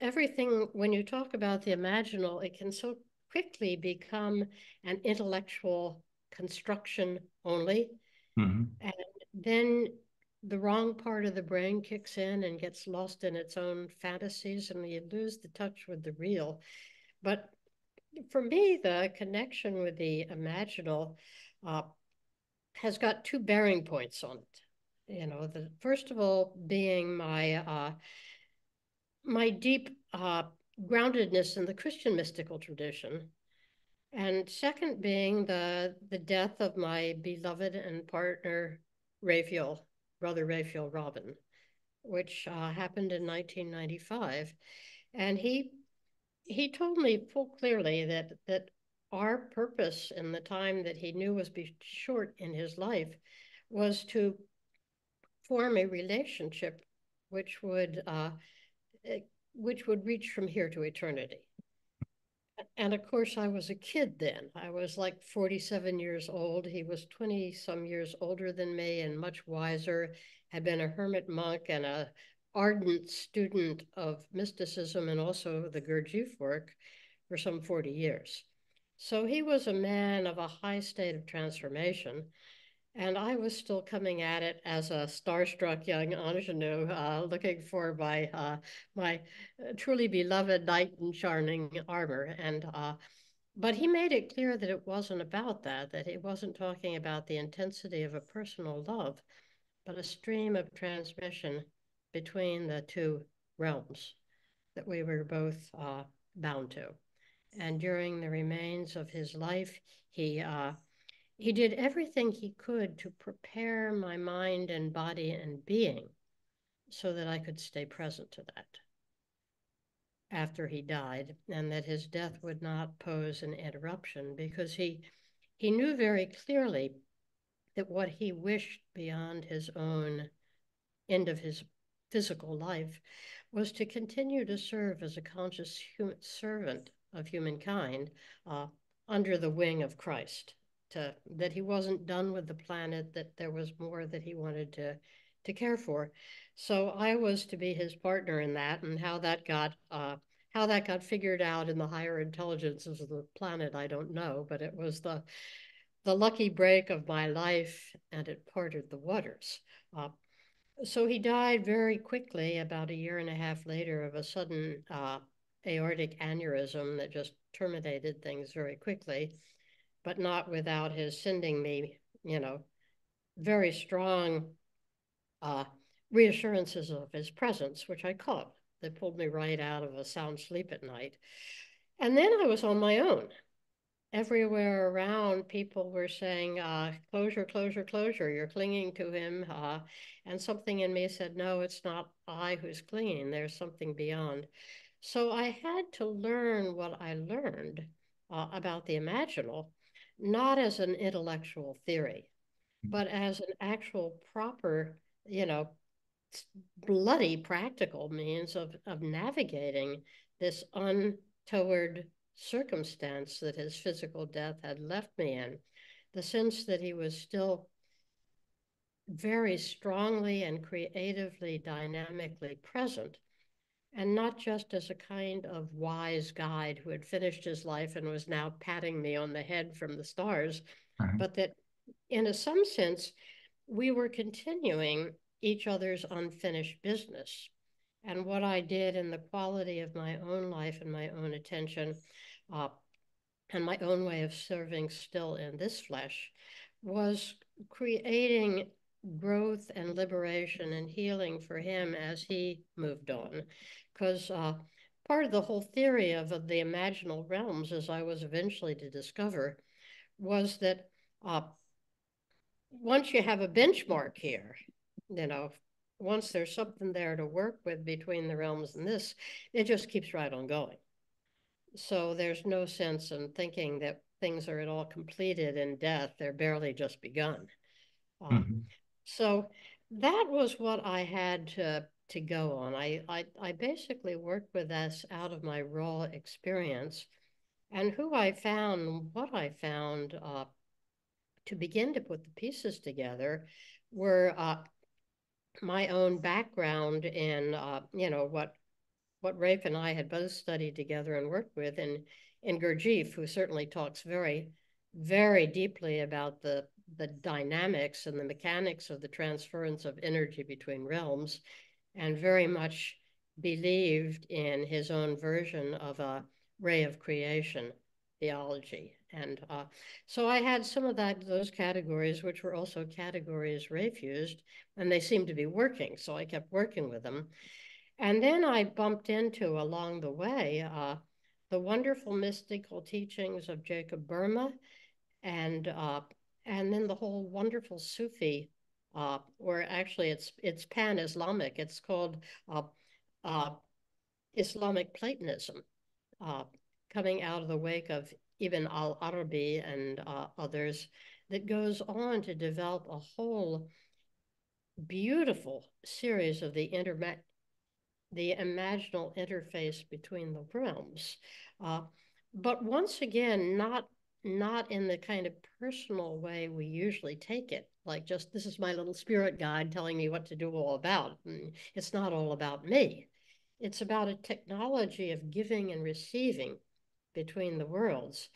everything, when you talk about the imaginal, it can so quickly become an intellectual construction only. Hmm. And then the wrong part of the brain kicks in and gets lost in its own fantasies, and you lose the touch with the real. But for me, the connection with the imaginal uh, has got two bearing points on it. You know, the first of all being my deep groundedness in the Christian mystical tradition, and second being the death of my beloved and partner Raphael, brother Raphael Robin, which happened in 1995, and he told me full clearly that our purpose in the time that he knew was be short in his life was to form a relationship which would uh, eh, which would reach from here to eternity. And of course, I was a kid then. I was like 47 years old. He was 20 some years older than me and much wiser, had been a hermit monk and a ardent student of mysticism and also the Gurdjieff work for some 40 years. So he was a man of a high state of transformation. And I was still coming at it as a starstruck young ingenue, looking for my truly beloved knight in shining armor. But he made it clear that it wasn't about that, that he wasn't talking about the intensity of a personal love, but a stream of transmission between the two realms that we were both bound to. And during the remains of his life, he did everything he could to prepare my mind and body and being so that I could stay present to that after he died, and that his death would not pose an interruption because he knew very clearly that what he wished beyond his own end of his physical life was to continue to serve as a conscious servant of humankind uh, under the wing of Christ. That he wasn't done with the planet, that there was more that he wanted to care for. So I was to be his partner in that, and how that got figured out in the higher intelligences of the planet, I don't know, but it was the lucky break of my life, and it parted the waters. Uh, so he died very quickly, about a year and a half later, of a sudden aortic aneurysm that just terminated things very quickly, but not without his sending me, you know, very strong uh, reassurances of his presence, which I caught. That pulled me right out of a sound sleep at night. And then I was on my own. Everywhere around, people were saying, closure, closure, closure. You're clinging to him. And something in me said, no, it's not I who's clinging. There's something beyond. So I had to learn what I learned about the imaginal, not as an intellectual theory, but as an actual proper, you know, bloody practical means of navigating this untoward circumstance that his physical death had left me in. The sense that he was still very strongly and creatively, dynamically present, and not just as a kind of wise guide who had finished his life and was now patting me on the head from the stars, Right. but that in some sense, we were continuing each other's unfinished business. And what I did in the quality of my own life and my own attention uh, and my own way of serving still in this flesh was creating growth and liberation and healing for him as he moved on. Because part of the whole theory of the imaginal realms, as I was eventually to discover, was that uh, once you have a benchmark here, you know, once there's something there to work with between the realms and this, it just keeps right on going. So there's no sense in thinking that things are at all completed in death. They're barely just begun. Um, Hmm. so that was what I had to go on. I basically worked with this out of my raw experience, and who I found, what I found to begin to put the pieces together were my own background in, you know, what Rafe and I had both studied together and worked with in Gurdjieff, who certainly talks very, very deeply about the dynamics and the mechanics of the transference of energy between realms, and very much believed in his own version of a ray of creation theology. And so I had some of those categories, which were also categories Rafe used, and they seemed to be working. So I kept working with them. And then I bumped into along the way the wonderful mystical teachings of Jacob Burma, and then the whole wonderful Sufi, or actually it's pan-Islamic. It's called uh, Islamic Platonism, coming out of the wake of Ibn al-Arabi and others, that goes on to develop a whole beautiful series of the imaginal interface between the realms. But once again, not in the kind of personal way we usually take it, like just this is my little spirit guide telling me what to do all about. It's not all about me. It's about a technology of giving and receiving between the worlds.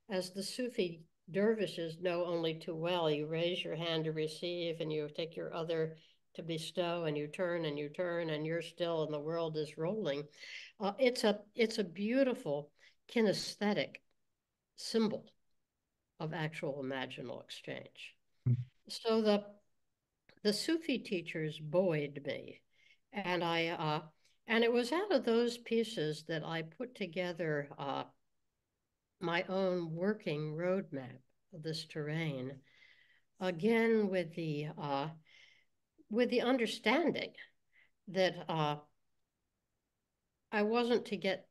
As the Sufi dervishes know only too well, you raise your hand to receive and you take your other to bestow, and you turn and you turn and you're still and the world is rolling. It's a beautiful kinesthetic symbol of actual imaginal exchange. So the Sufi teachers buoyed me, and and it was out of those pieces that I put together my own working roadmap of this terrain, again with the understanding that I wasn't to get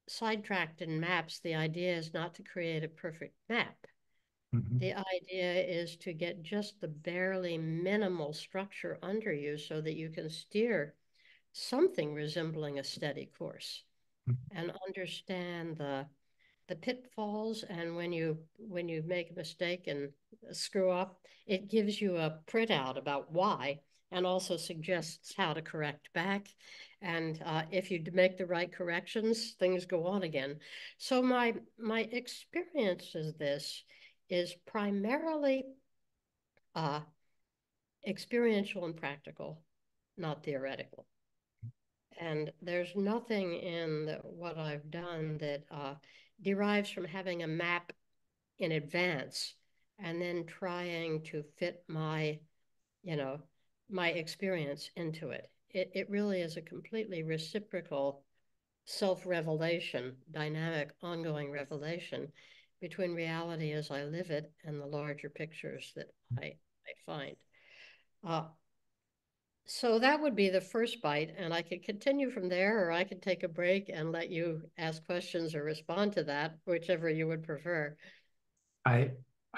sidetracked in maps. The idea is not to create a perfect map. Mm-hmm. The idea is to get just the barely minimal structure under you so that you can steer something resembling a steady course and understand the pitfalls. And when you make a mistake and screw up, it gives you a printout about why, and also suggests how to correct back. And if you make the right corrections, things go on again. So my experience of this is primarily experiential and practical, not theoretical. And there's nothing in what I've done that derives from having a map in advance and then trying to fit my, my experience into it. It really is a completely reciprocal self-revelation, dynamic, ongoing revelation between reality as I live it and the larger pictures that I find. So that would be the first bite, and I could continue from there, or I could take a break and let you ask questions or respond to that, whichever you would prefer. I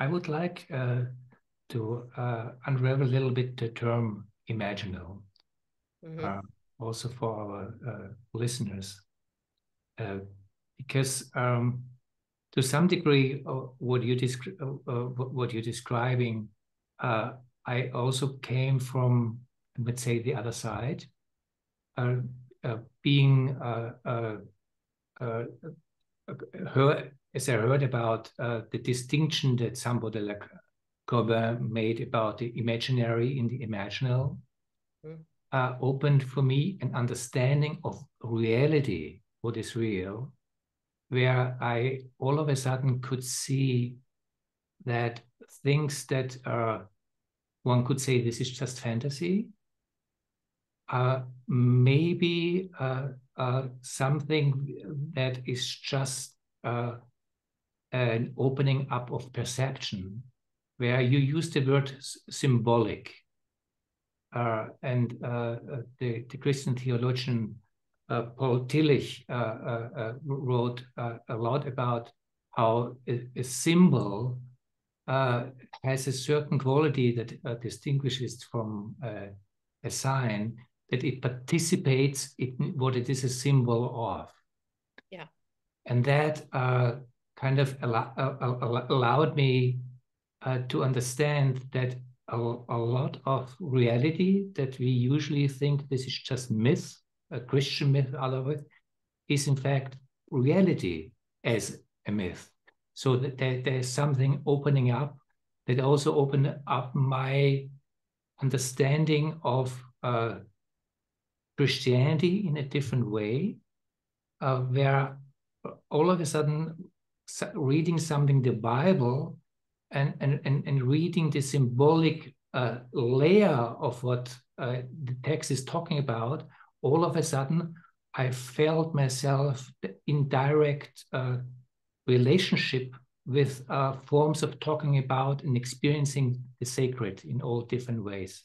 would like to unravel a little bit the term imaginal, also for our listeners, because to some degree, what you're describing, I also came from, let's say, the other side, being heard, as I heard about the distinction that somebody like Corbin made about the imaginary in the imaginal, opened for me an understanding of reality, what is real, where I all of a sudden could see that things that one could say this is just fantasy, maybe something that is just an opening up of perception, where you use the word symbolic. And the Christian theologian Paul Tillich wrote a lot about how a symbol has a certain quality that distinguishes from a sign, that it participates in what it is a symbol of. Yeah. And that kind of allowed me to understand that a lot of reality that we usually think this is just myth, a Christian myth out of it, is in fact reality as a myth. So that there's something opening up that also opened up my understanding of Christianity in a different way, where all of a sudden reading something, the Bible, and reading the symbolic layer of what the text is talking about, all of a sudden I felt myself in direct relationship with forms of talking about and experiencing the sacred in all different ways.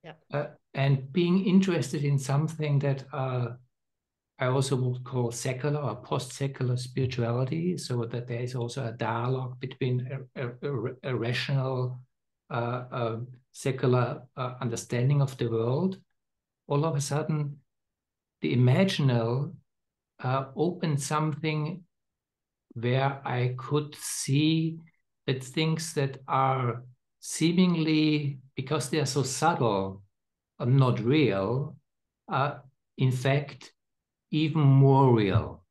Yeah. And being interested in something that I also would call secular or post-secular spirituality, so that there is also a dialogue between a rational, secular understanding of the world. All of a sudden, the imaginal opened something where I could see that things that are seemingly, because they are so subtle, are not real, are in fact even more real.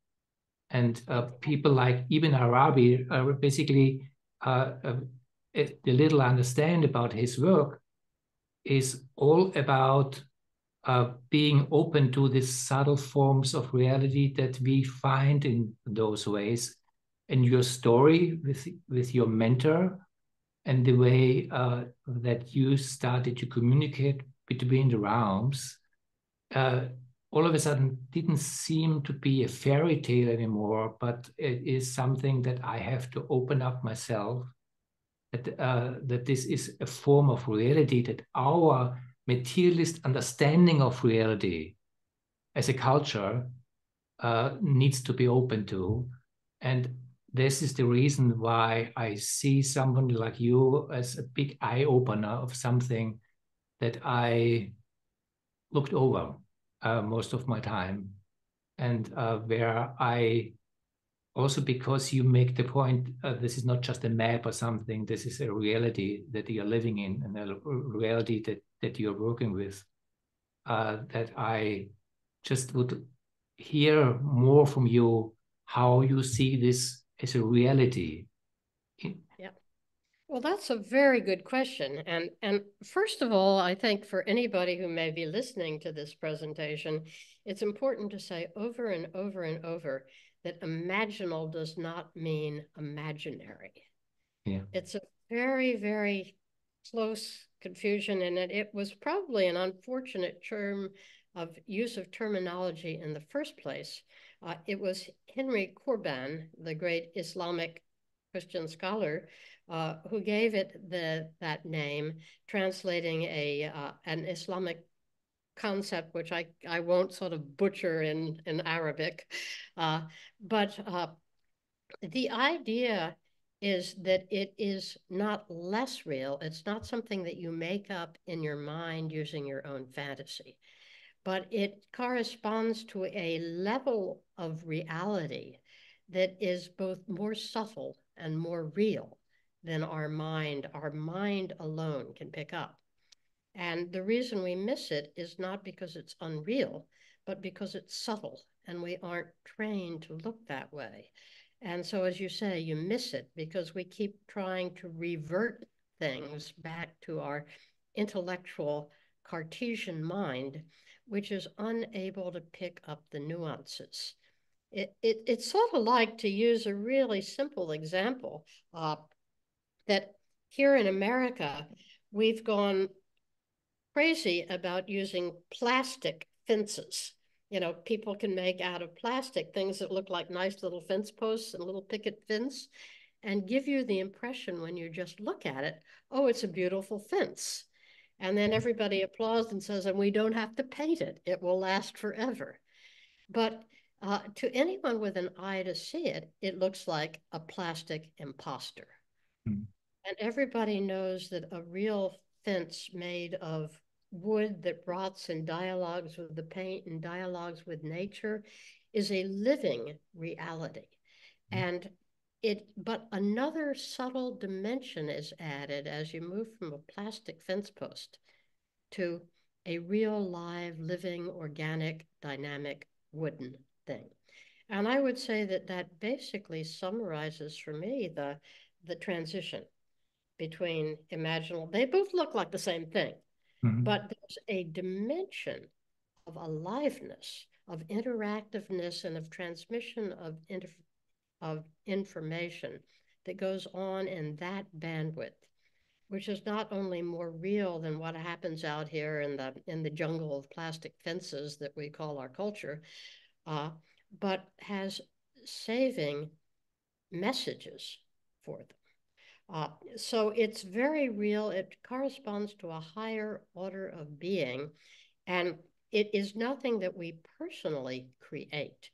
And people like Ibn Arabi are basically, the little I understand about his work is all about being open to these subtle forms of reality that we find in those ways. And your story with your mentor and the way that you started to communicate between the realms, all of a sudden didn't seem to be a fairy tale anymore, but it is something that I have to open up myself, that this is a form of reality, that our materialist understanding of reality as a culture needs to be open to. And this is the reason why I see someone like you as a big eye-opener of something that I looked over most of my time. And where I also, because you make the point, this is not just a map or something, this is a reality that you're living in, and a reality that you're working with, that I just would hear more from you how you see this as a reality. Yeah. Well, that's a very good question. And first of all, I think for anybody who may be listening to this presentation, it's important to say over and over and over that imaginal does not mean imaginary. Yeah. It's a very, very close confusion, and it was probably an unfortunate term of use of terminology in the first place. It was Henry Corbin, the great Islamic Christian scholar, who gave it that name, translating an Islamic concept, which I won't sort of butcher in Arabic, but the idea is that it is not less real. It's not something that you make up in your mind using your own fantasy, but it corresponds to a level of reality that is both more subtle and more real than our mind alone can pick up. And the reason we miss it is not because it's unreal, but because it's subtle and we aren't trained to look that way. And so, as you say, you miss it because we keep trying to revert things back to our intellectual Cartesian mind, which is unable to pick up the nuances. It's sort of like, to use a really simple example, that here in America, we've gone crazy about using plastic fences. You know, people can make out of plastic things that look like nice little fence posts and little picket fence and give you the impression when you just look at it, oh, it's a beautiful fence. And then everybody applauds and says, and we don't have to paint it. It will last forever. But to anyone with an eye to see it, it looks like a plastic imposter. Mm. And everybody knows that a real fence made of wood that rots and dialogues with the paint and dialogues with nature is a living reality. And but another subtle dimension is added as you move from a plastic fence post to a real, live, living, organic, dynamic, wooden thing. And I would say that that basically summarizes for me the transition between imaginal. They both look like the same thing, Mm-hmm. but there's a dimension of aliveness, of interactiveness, and of transmission of information that goes on in that bandwidth, which is not only more real than what happens out here in the jungle of plastic fences that we call our culture, uh, but has saving messages for them. So it's very real. It corresponds to a higher order of being, and it is nothing that we personally create.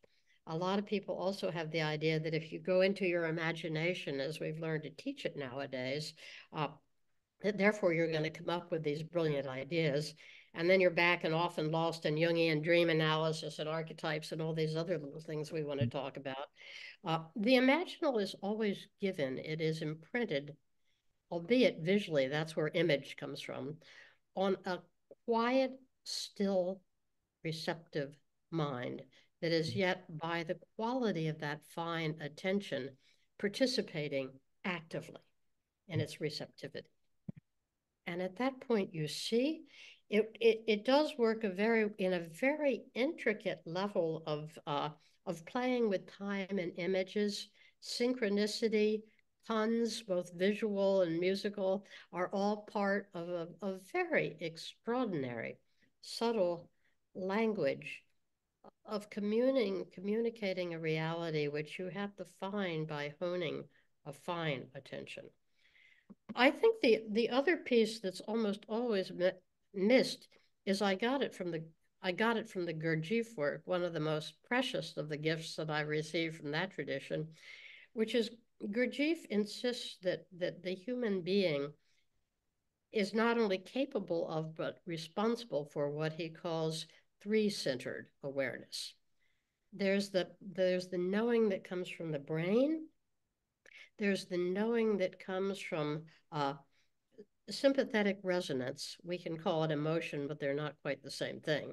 A lot of people also have the idea that if you go into your imagination, as we've learned to teach it nowadays, that therefore you're going to come up with these brilliant ideas. And then you're back and often lost in Jungian dream analysis and archetypes and all these other little things we want to talk about. The imaginal is always given, it is imprinted, albeit visually, that's where image comes from, on a quiet, still, receptive mind that is yet, by the quality of that fine attention, participating actively in its receptivity. And at that point, you see, it does work in a very intricate level of playing with time and images, synchronicity, puns, both visual and musical, are all part of a very extraordinary, subtle language of communicating a reality which you have to find by honing a fine attention. I think the other piece that's almost always missed is I got it from the Gurdjieff work, one of the most precious of the gifts that I received from that tradition, which is Gurdjieff insists that the human being is not only capable of but responsible for what he calls three-centered awareness. There's the knowing that comes from the brain. There's the knowing that comes from sympathetic resonance. We can call it emotion, but they're not quite the same thing.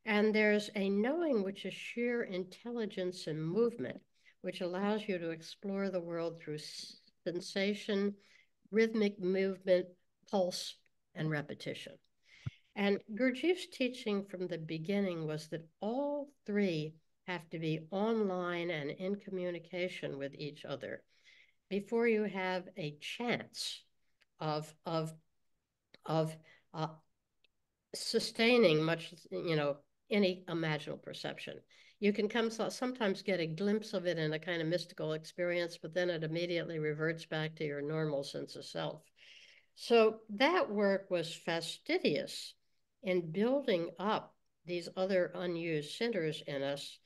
And there's a knowing which is sheer intelligence and movement, which allows you to explore the world through sensation, rhythmic movement, pulse, and repetition. And Gurdjieff's teaching from the beginning was that all three have to be online and in communication with each other before you have a chance of uh, sustaining much, any imaginal perception. You can sometimes get a glimpse of it in a kind of mystical experience, but then it immediately reverts back to your normal sense of self. So that work was fastidious in building up these other unused centers in us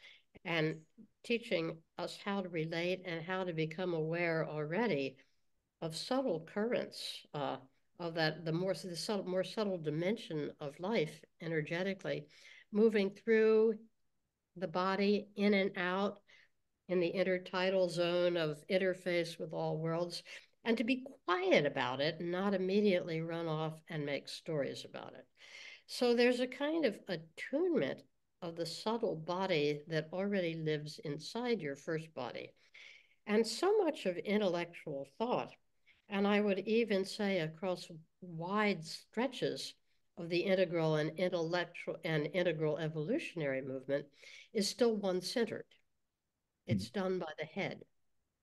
and teaching us how to relate and how to become aware already of subtle currents of the more subtle dimension of life energetically, moving through the body, in and out, in the intertidal zone of interface with all worlds, and to be quiet about it and not immediately run off and make stories about it. So there's a kind of attunement of the subtle body that already lives inside your first body. And so much of intellectual thought, and I would even say across wide stretches of the integral and integral evolutionary movement, is still one-centered. It's done by the head.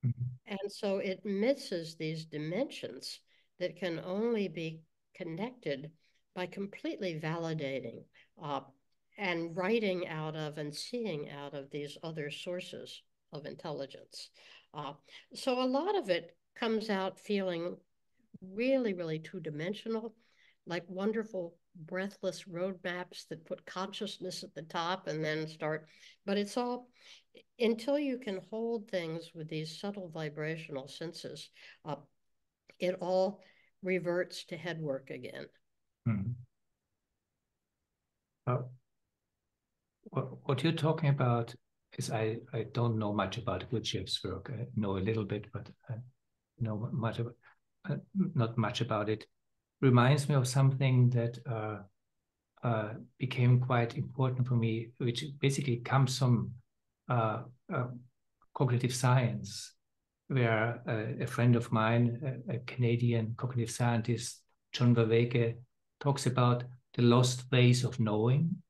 Mm-hmm. And so it misses these dimensions that can only be connected by completely validating and writing out of and seeing out of these other sources of intelligence. So a lot of it comes out feeling really, really two-dimensional, like wonderful breathless roadmaps that put consciousness at the top and then start, but it's all, until you can hold things with these subtle vibrational senses, it all reverts to head work again. Mm-hmm. What you're talking about is, I don't know much about Gurdjieff's work. I know a little bit, but I know not much about it. Reminds me of something that became quite important for me, which basically comes from cognitive science, where a friend of mine, a Canadian cognitive scientist, John Verweke, talks about the lost ways of knowing,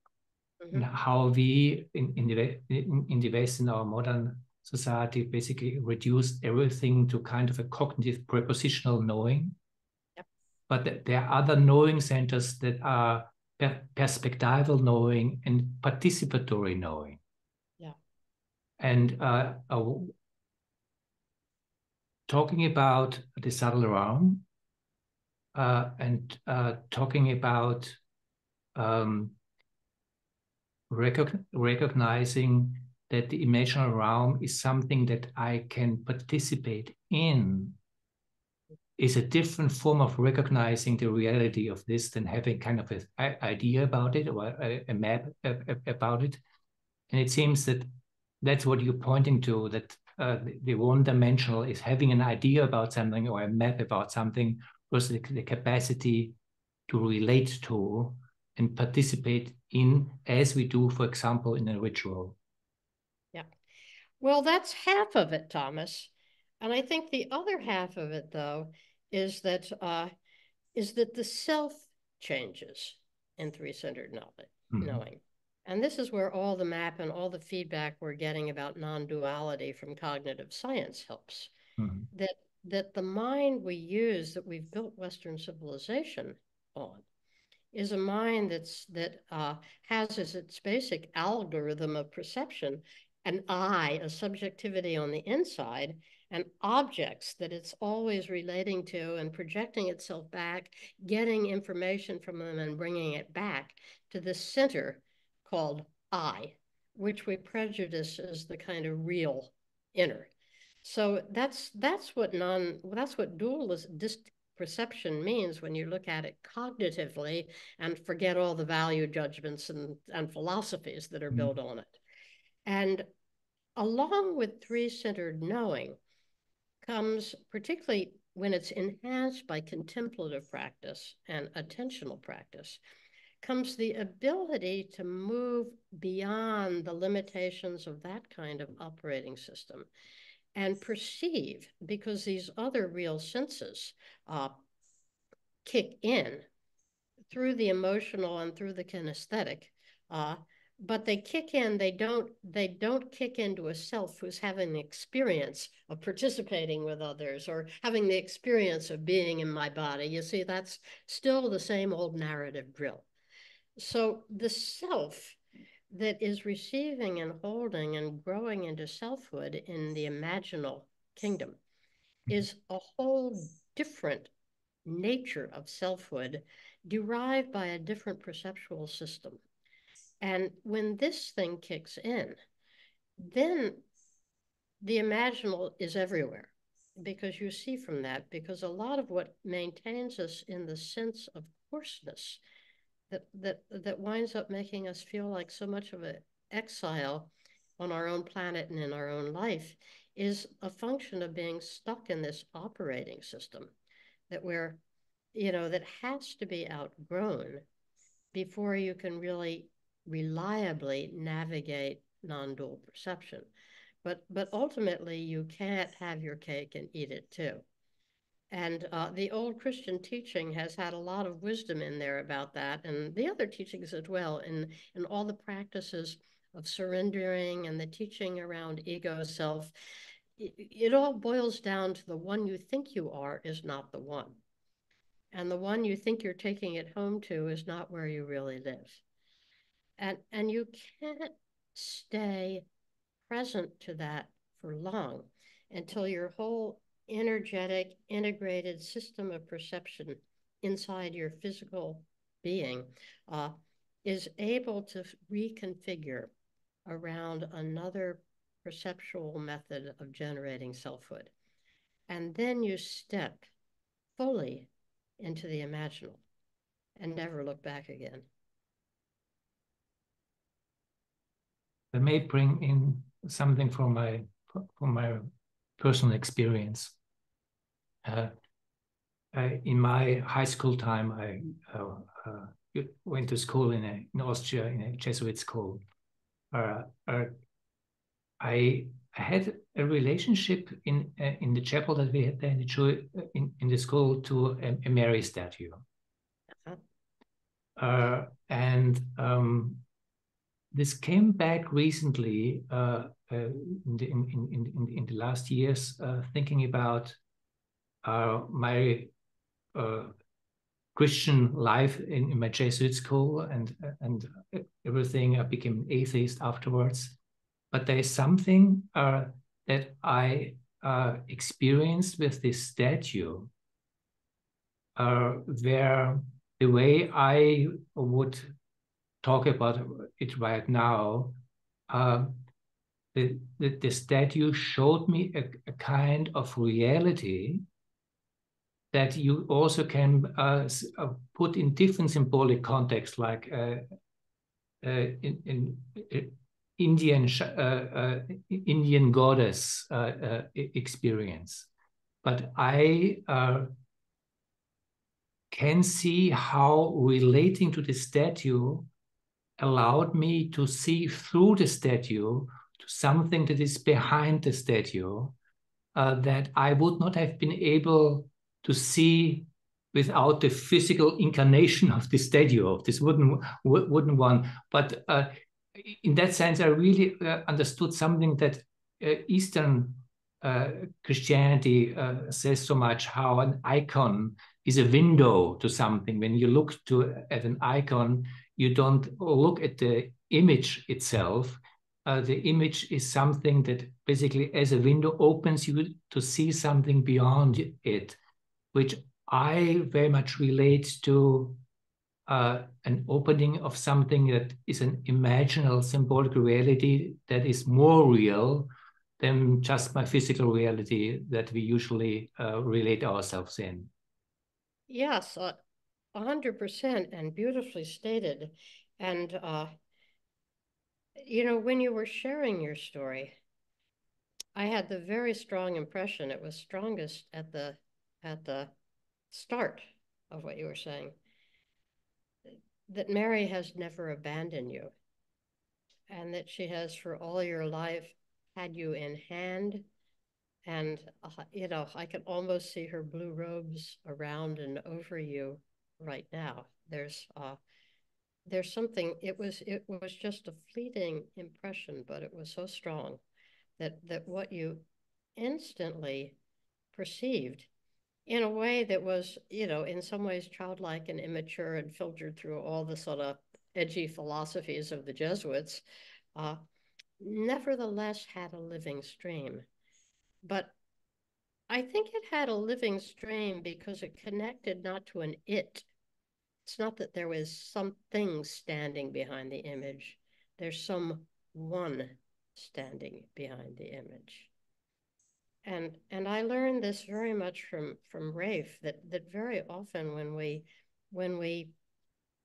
and how we in the West, in our modern society, basically reduce everything to kind of a cognitive prepositional knowing. Yep. But there are other knowing centers that are perspectival knowing and participatory knowing. Yeah. And talking about the subtle realm and talking about recognizing that the imaginal realm is something that I can participate in is a different form of recognizing the reality of this than having kind of an idea about it or a map about it. And it seems that that's what you're pointing to, that the one-dimensional is having an idea about something or a map about something versus the capacity to relate to and participate in, as we do, for example, in a ritual. Yeah. Well, that's half of it, Thomas. And I think the other half of it, though, is that the self changes in three-centered knowing. And this is where all the map and all the feedback we're getting about non-duality from cognitive science helps. That the mind we use, that we've built Western civilization on, is a mind that has as its basic algorithm of perception an I, a subjectivity on the inside, and objects that it's always relating to and projecting itself back, getting information from them and bringing it back to this center called I, which we prejudice as the kind of real inner. So that's what dualist perception means when you look at it cognitively and forget all the value judgments and philosophies that are built on it. And along with three-centered knowing comes, particularly when it's enhanced by contemplative practice and attentional practice, comes the ability to move beyond the limitations of that kind of operating system and perceive, because these other real senses kick in through the emotional and through the kinesthetic, but they kick in, they don't kick into a self who's having the experience of participating with others or having the experience of being in my body. You see, that's still the same old narrative drill. So the self that is receiving and holding and growing into selfhood in the imaginal kingdom is a whole different nature of selfhood derived by a different perceptual system. And when this thing kicks in, then the imaginal is everywhere, because you see from that, because a lot of what maintains us in the sense of coarseness that winds up making us feel like so much of an exile on our own planet and in our own life is a function of being stuck in this operating system that that has to be outgrown before you can really reliably navigate non-dual perception. But ultimately, you can't have your cake and eat it too. And the old Christian teaching has had a lot of wisdom in there about that, and the other teachings as well, in all the practices of surrendering and the teaching around ego, self. It all boils down to the one you think you are is not the one. And the one you think you're taking it home to is not where you really live. And you can't stay present to that for long until your whole energetic, integrated system of perception inside your physical being is able to reconfigure around another perceptual method of generating selfhood. And then you step fully into the imaginal and never look back again. I may bring in something from my personal experience. In my high school time, went to school in Austria in a Jesuit school. I had a relationship in the chapel that we had there in the school to a Mary statue. And this came back recently in the last years, thinking about my Christian life in my Jesuit school and everything. I became an atheist afterwards. But there is something that I experienced with this statue where the way I would talk about it right now, the statue showed me a kind of reality that you also can put in different symbolic contexts, like in Indian goddess experience. But I can see how relating to the statue allowed me to see through the statue to something that is behind the statue that I would not have been able to see without the physical incarnation of the statue, of this wooden one. But in that sense, I really understood something that Eastern Christianity says so much, how an icon is a window to something. When you look at an icon, you don't look at the image itself. The image is something that basically, as a window, opens you to see something beyond it, which I very much relate to an opening of something that is an imaginal symbolic reality that is more real than just my physical reality that we usually relate ourselves in. Yes, 100% and beautifully stated. And, when you were sharing your story, I had the very strong impression it was strongest at the start of what you were saying, that Mary has never abandoned you and that she has for all your life had you in hand. And, I can almost see her blue robes around and over you right now. There's something, it was just a fleeting impression, but it was so strong that what you instantly perceived in a way that was, in some ways childlike and immature and filtered through all the sort of edgy philosophies of the Jesuits, nevertheless had a living stream. But I think it had a living stream because it connected not to an it. It's not that there was something standing behind the image. There's some one standing behind the image. And I learned this very much from Rafe, that very often when we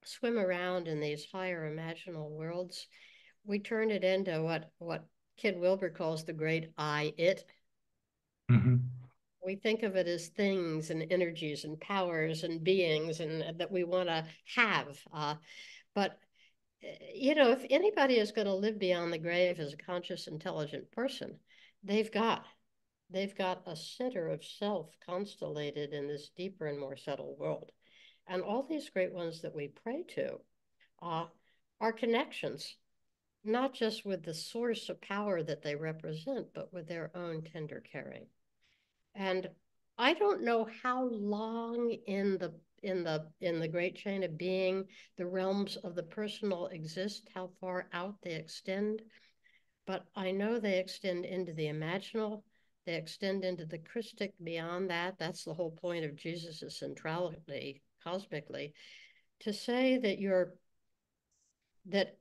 swim around in these higher imaginal worlds, we turn it into what Kid Wilber calls the great I-it. Mm-hmm. We think of it as things and energies and powers and beings and that we want to have. But if anybody is going to live beyond the grave as a conscious, intelligent person, they've got a center of self constellated in this deeper and more subtle world. And all these great ones that we pray to are connections, not just with the source of power that they represent, but with their own tender caring. And I don't know how long in the great chain of being the realms of the personal exist, how far out they extend, but I know they extend into the imaginal, they extend into the Christic beyond that. That's the whole point of Jesus' centrality cosmically, to say that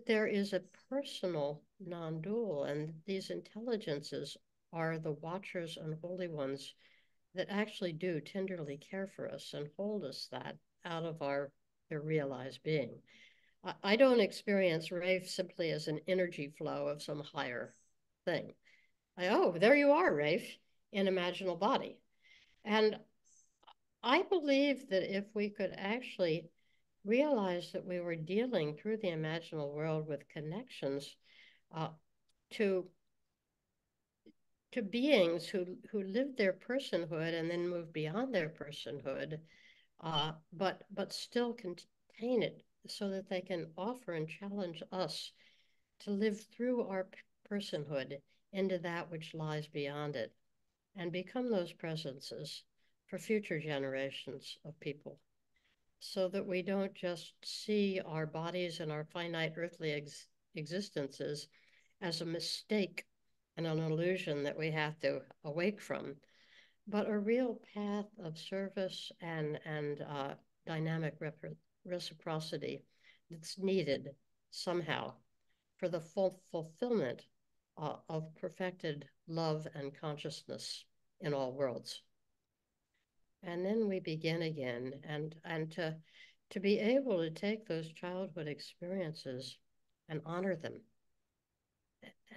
there is a personal non-dual, and these intelligences are the watchers and holy ones that actually do tenderly care for us and hold us that out of their realized being. I don't experience Rafe simply as an energy flow of some higher thing. Oh, there you are, Rafe, in imaginal body. And I believe that if we could actually realize that we were dealing through the imaginal world with connections uh, to beings who live their personhood and then move beyond their personhood, but still contain it so that they can offer and challenge us to live through our personhood into that which lies beyond it and become those presences for future generations of people so that we don't just see our bodies and our finite earthly existences as a mistake and an illusion that we have to awake from, but a real path of service and dynamic reciprocity that's needed somehow for the fulfillment of perfected love and consciousness in all worlds. And then we begin again, and to be able to take those childhood experiences and honor them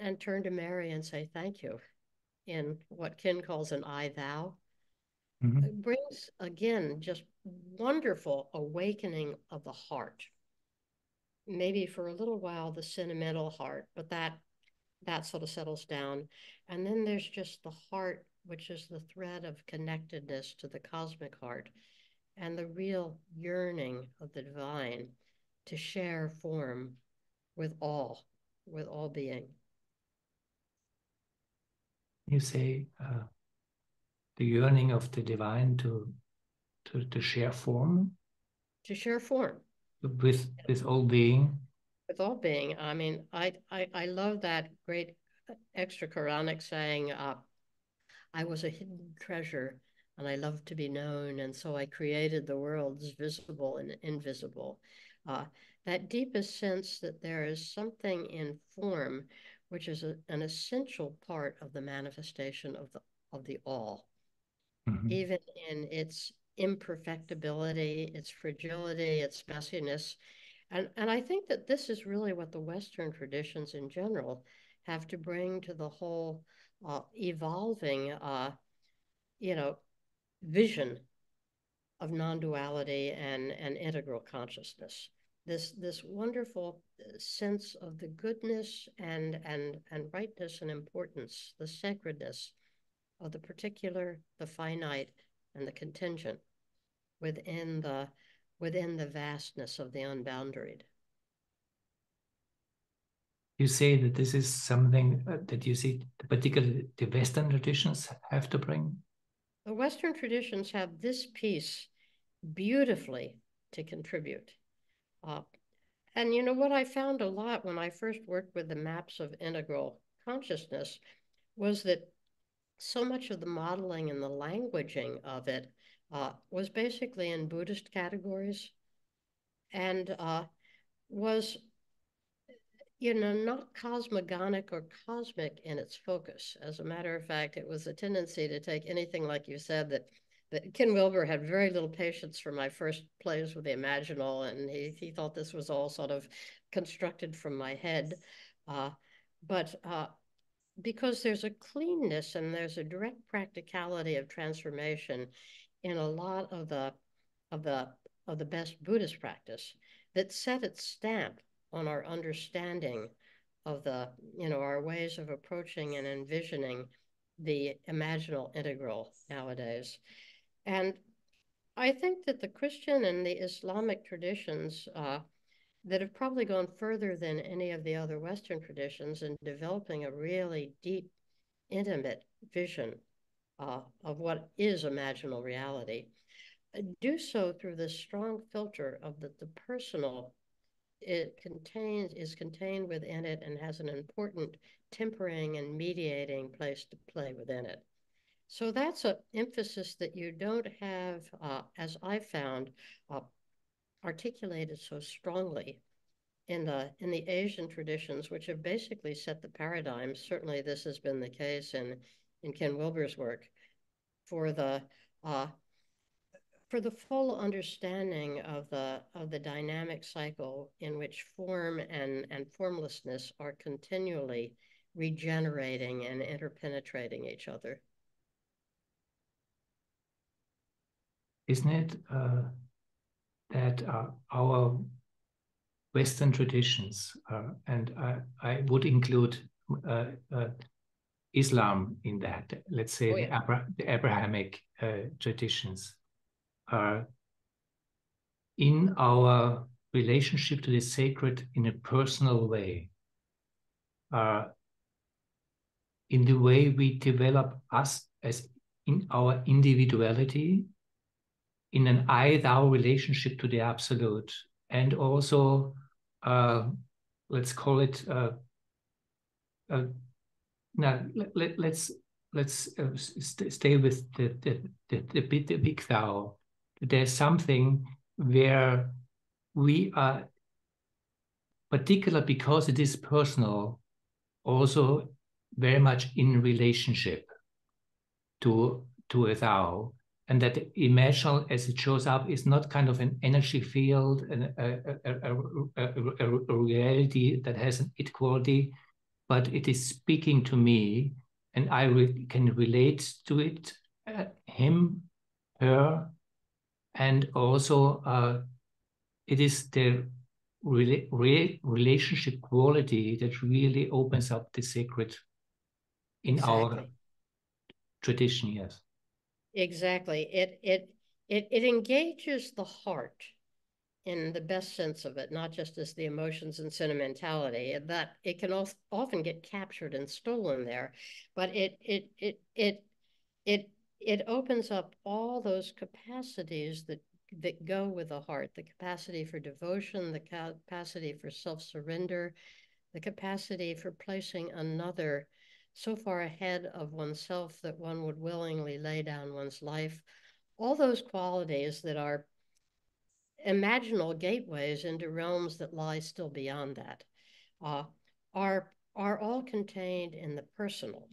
and turn to Mary and say thank you in what Kin calls an I thou. Mm-hmm. It brings again just wonderful awakening of the heart. Maybe for a little while the sentimental heart, but that sort of settles down. And then there's just the heart, which is the thread of connectedness to the cosmic heart and the real yearning of the divine to share form with all being. You say the yearning of the divine to share form To share form with all being. with all being. I mean, I love that great extra Quranic saying, I was a hidden treasure and I loved to be known. And so I created the worlds visible and invisible. Uh, that deepest sense that there is something in form, which is an essential part of the manifestation of the all, Mm-hmm. even in its imperfectibility, its fragility, its messiness. And I think that this is really what the Western traditions in general have to bring to the whole evolving you know, vision of non-duality and integral consciousness. This wonderful sense of the goodness and rightness and importance, the sacredness of the particular, the finite, and the contingent within the vastness of the unboundaried. You say that this is something that you see, particularly the Western traditions have to bring. The Western traditions have this piece beautifully to contribute. Uh, and you know what I found a lot when I first worked with the maps of integral consciousness was that so much of the modeling and the languaging of it was basically in Buddhist categories and was, you know, not cosmogonic or cosmic in its focus. As a matter of fact, it was a tendency to take anything, like you said, that Ken Wilber had very little patience for my first plays with the Imaginal, and he thought this was all sort of constructed from my head. But because there's a cleanness and there's a direct practicality of transformation in a lot of the of the best Buddhist practice that set its stamp on our understanding of the, you know, our ways of approaching and envisioning the imaginal integral nowadays. And I think that the Christian and the Islamic traditions that have probably gone further than any of the other Western traditions in developing a really deep, intimate vision of what is imaginal reality, do so through this strong filter of the personal. Is contained within it and has an important tempering and mediating place to play within it. So that's an emphasis that you don't have, as I found, uh, articulated so strongly in the Asian traditions, which have basically set the paradigm. Certainly, this has been the case in Ken Wilber's work for uh, the full understanding of the dynamic cycle in which form and formlessness are continually regenerating and interpenetrating each other. isn't it, that our Western traditions, and I would include Islam in that, let's say the Abrahamic traditions, are in our relationship to the sacred in a personal way, in the way we develop us as in our individuality, in an I-thou relationship to the absolute, and also, let's call it, now let's stay with the big thou. There's something where we are, particular because it is personal, also very much in relationship to a thou, and that imaginal, as it shows up, is not kind of an energy field and a reality that has an it quality, but it is speaking to me, and I can relate to it, him, her, and also it is the relationship quality that really opens up the sacred in our tradition. Yes, exactly. It engages the heart in the best sense of it, not just as the emotions and sentimentality. That it can often get captured and stolen there, but it opens up all those capacities that go with the heart, the capacity for devotion, the capacity for self-surrender, the capacity for placing another so far ahead of oneself that one would willingly lay down one's life. All those qualities that are imaginal gateways into realms that lie still beyond that uh, are all contained in the personal.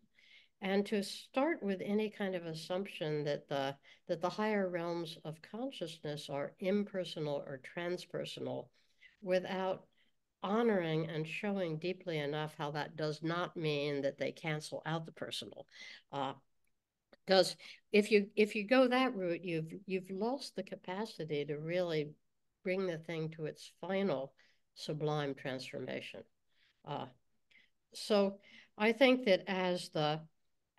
And to start with any kind of assumption that the higher realms of consciousness are impersonal or transpersonal without honoring and showing deeply enough how that does not mean that they cancel out the personal. Because if you go that route, you've lost the capacity to really bring the thing to its final sublime transformation. Uh, so I think that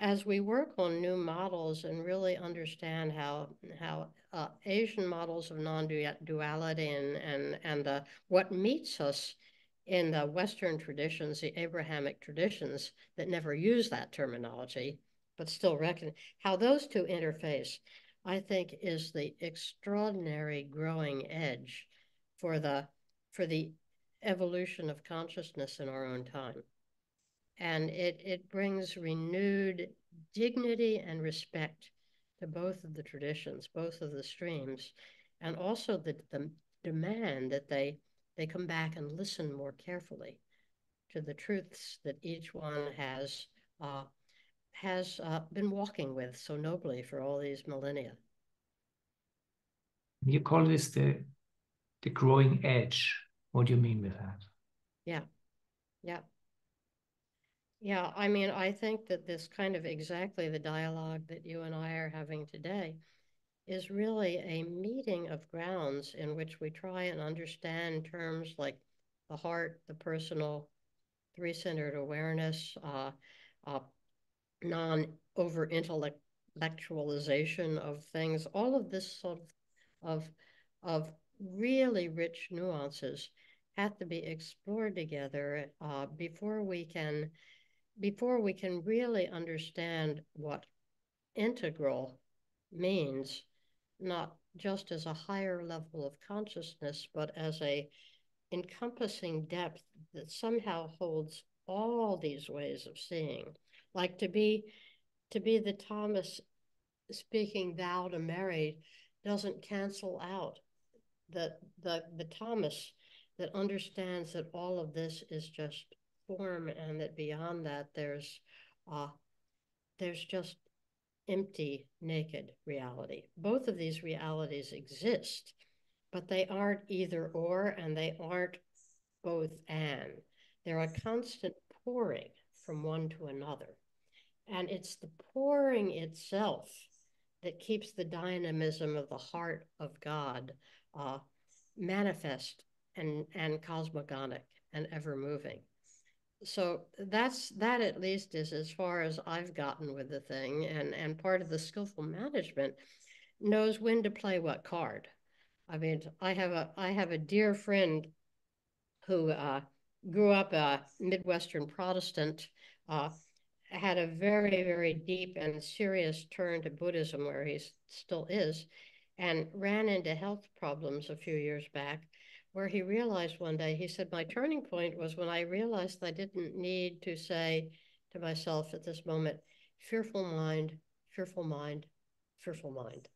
as we work on new models and really understand how Asian models of non-duality and what meets us in the Western traditions, the Abrahamic traditions that never use that terminology, but still reckon how those two interface, I think is the extraordinary growing edge for the evolution of consciousness in our own time. And it brings renewed dignity and respect to both of the traditions, both of the streams, and also the demand that they come back and listen more carefully to the truths that each one has been walking with so nobly for all these millennia. You call this the growing edge. What do you mean with that? Yeah, yeah. Yeah, I mean, I think that this kind of exactly the dialogue that you and I are having today is really a meeting of grounds in which we try and understand terms like the heart, the personal, three-centered awareness, non-over intellectualization of things, all of this sort of really rich nuances have to be explored together before we can really understand what integral means, not just as a higher level of consciousness, but as a encompassing depth that somehow holds all these ways of seeing. Like to be the Thomas speaking thou to Mary doesn't cancel out the Thomas that understands that all of this is just form and that beyond that there's just empty, naked reality. Both of these realities exist, but they aren't either or and they aren't both and. They're a constant pouring from one to another. And it's the pouring itself that keeps the dynamism of the heart of God manifest and cosmogonic and ever moving. So that at least is as far as I've gotten with the thing. And part of the skillful management knows when to play what card. I mean, I have a dear friend who grew up a Midwestern Protestant, uh, had a very, very deep and serious turn to Buddhism, where he still is, and ran into health problems a few years back, where he realized one day, he said, my turning point was when I realized I didn't need to say to myself at this moment, fearful mind, fearful mind, fearful mind.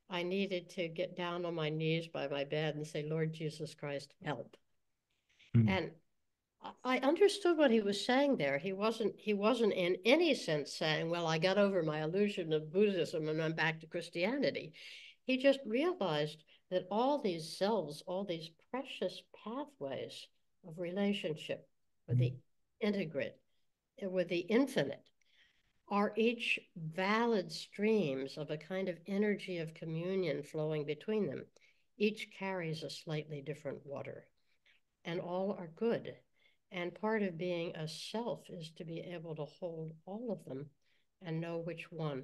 I needed to get down on my knees by my bed and say, Lord Jesus Christ, help. Mm. And I understood what he was saying there. He wasn't in any sense saying, well, I got over my illusion of Buddhism and I'm back to Christianity. He just realized that all these selves, all these precious pathways of relationship with the integrate, with the infinite, are each valid streams of a kind of energy of communion flowing between them. Each carries a slightly different water, and all are good. And part of being a self is to be able to hold all of them and know which one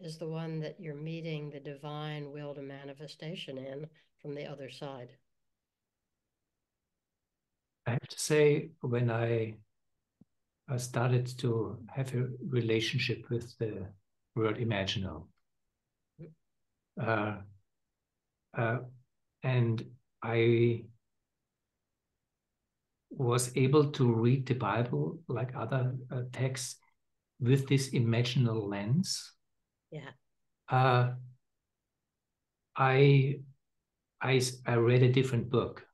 is the one that you're meeting the divine will to manifestation in from the other side. I have to say, when I started to have a relationship with the word imaginal, uh, uh, and I was able to read the Bible like other texts with this imaginal lens. Yeah. Uh, I, I read a different book.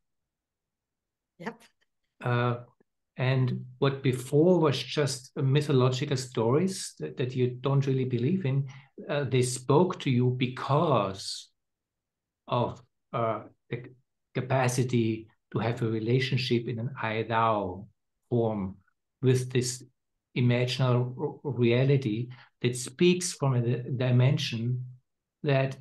Yep. Uh, and what before was just mythological stories that you don't really believe in, they spoke to you because of the capacity to have a relationship in an I-thou form with this imaginal reality that speaks from a dimension that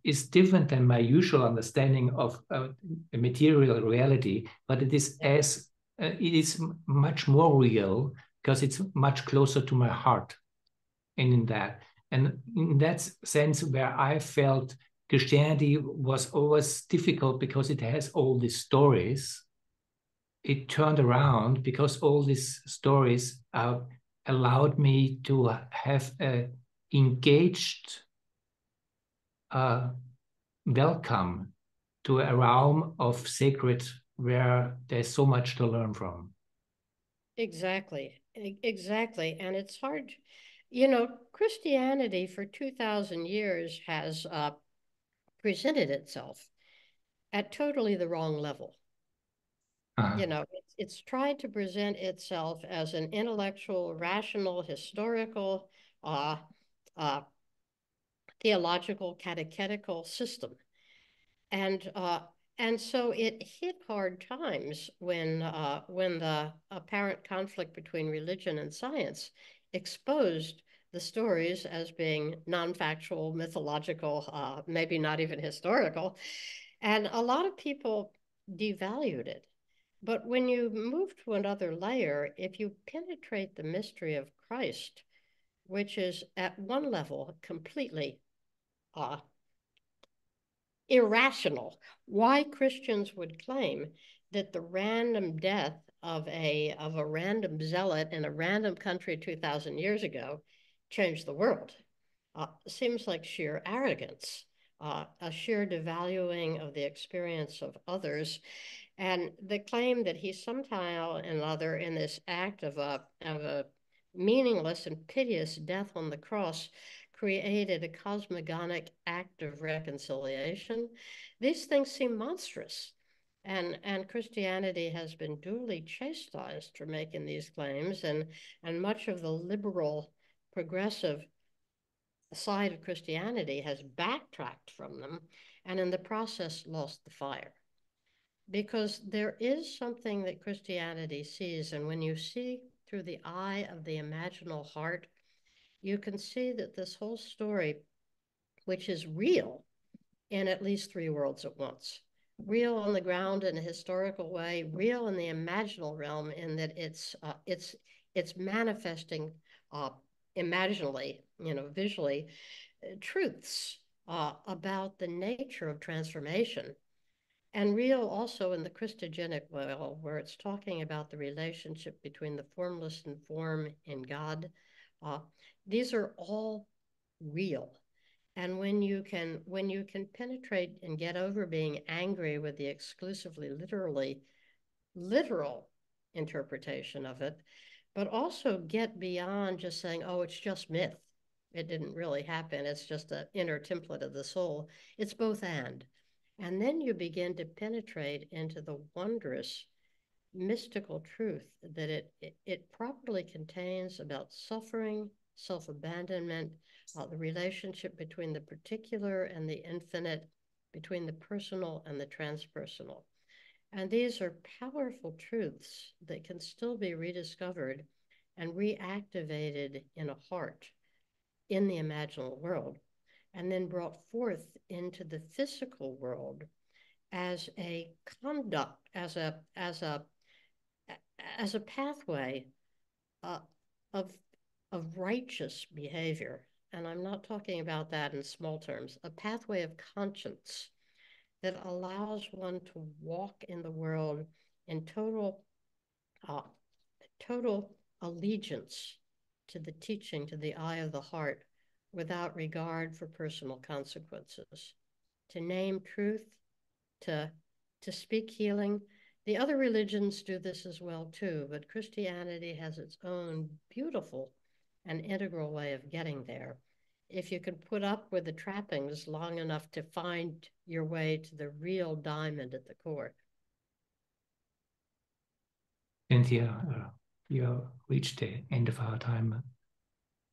is different than my usual understanding of a material reality, but it is Yep. it is much more real because it's much closer to my heart. And in that sense, where I felt Christianity was always difficult because it has all these stories, it turned around because all these stories allowed me to have a engaged welcome to a realm of sacred where there's so much to learn from. Exactly. Exactly. And it's hard, you know, Christianity for 2,000 years has presented itself at totally the wrong level. Uh, You know, it's tried to present itself as an intellectual, rational, historical, uh, uh, theological, catechetical system. And uh, and so it hit hard times when the apparent conflict between religion and science exposed the stories as being non-factual, mythological, maybe not even historical. And a lot of people devalued it. But when you move to another layer, if you penetrate the mystery of Christ, which is at one level completely uh, irrational, why Christians would claim that the random death of a random zealot in a random country 2,000 years ago changed the world seems like sheer arrogance, a sheer devaluing of the experience of others, and the claim that he somehow and other in this act of a meaningless and piteous death on the cross created a cosmogonic act of reconciliation. These things seem monstrous. And Christianity has been duly chastised for making these claims, and much of the liberal, progressive side of Christianity has backtracked from them and in the process lost the fire. Because there is something that Christianity sees, and when you see through the eye of the imaginal heart, you can see that this whole story which is real in at least three worlds at once. Real on the ground in a historical way, real in the imaginal realm in that it's manifesting imaginally, visually, truths about the nature of transformation. And real also in the Christogenic well, where it's talking about the relationship between the formless and form in God. These are all real. And when you can penetrate and get over being angry with the exclusively literal interpretation of it, but also get beyond just saying, oh, it's just myth. It didn't really happen. It's just an inner template of the soul. It's both and. And then you begin to penetrate into the wondrous mystical truth that it properly contains about suffering, self-abandonment, the relationship between the particular and the infinite, between the personal and the transpersonal. And these are powerful truths that can still be rediscovered and reactivated in a heart in the imaginal world, and then brought forth into the physical world as a conduct, as a pathway uh, of righteous behavior. And I'm not talking about that in small terms, a pathway of conscience that allows one to walk in the world in uh, total allegiance to the teaching, to the eye of the heart, without regard for personal consequences. To name truth, to speak healing. The other religions do this as well too, but Christianity has its own beautiful and integral way of getting there. If you can put up with the trappings long enough to find your way to the real diamond at the core. Cynthia, you reached the end of our time.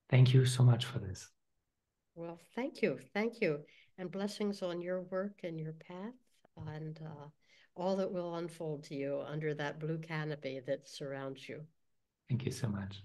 Thank you so much for this. Well, thank you. Thank you. And blessings on your work and your path and all that will unfold to you under that blue canopy that surrounds you. Thank you so much.